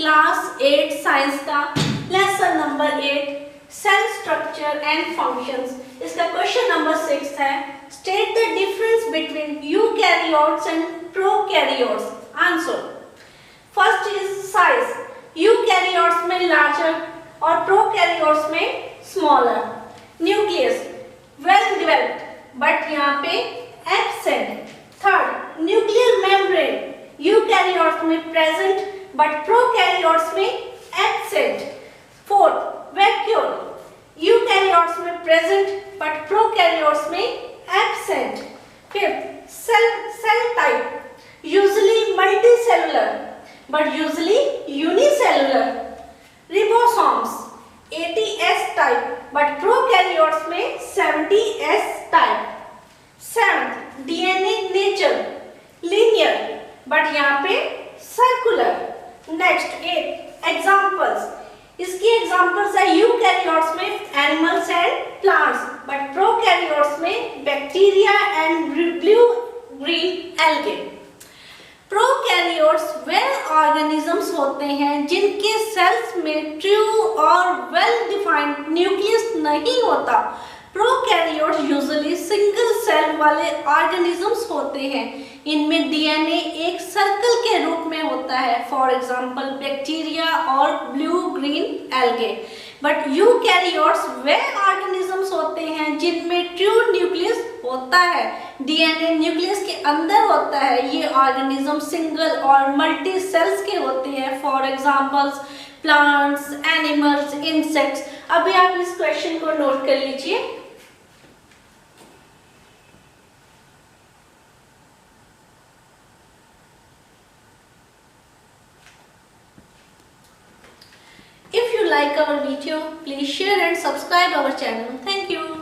Class 8 science का lesson number 8 cell structure and functions. इसका question number 6 है, state the difference between eukaryotes and prokaryotes. Answer, first is size, eukaryotes में larger और prokaryotes में smaller. Nucleus well developed but यहाँ पे absent. Third, nuclear membrane eukaryotes में present but prokaryotes में absent. Fourth, vacuole eukaryotes में present but prokaryotes में absent. Fifth, cell type usually multicellular but usually unicellular. Ribosomes 80s type but prokaryotes में 70s type. Seventh, DNA nature linear but यहाँ पे circular. Next 8 examples, इसकी examples है eukaryotes में animals and plants but prokaryotes में bacteria and blue green algae. Prokaryotes वे organisms होते हैं जिनके सेल्स में ट्रू और वेल डिफाइंड न्यूक्लियस नहीं होता। प्रोकैरियोट्स यूजुअली सिंगल सेल वाले ऑर्गेनिजम्स होते हैं। इनमें डीएनए एक सर्कल के रूप में होता है, फॉर एग्जांपल बैक्टीरिया और blue green algae. But eukaryotes way organisms होते हैं जिनमें ट्रू न्यूक्लियस होता है, डीएनए न्यूक्लियस के अंदर होता है। ये ऑर्गेनिज्म सिंगल और मल्टी सेल्स के होते हैं, for examples plants, animals, insects. अभी आप इस क्वेश्चन को नोट कर लीजिए। If you like our video, please share and subscribe our channel. Thank you.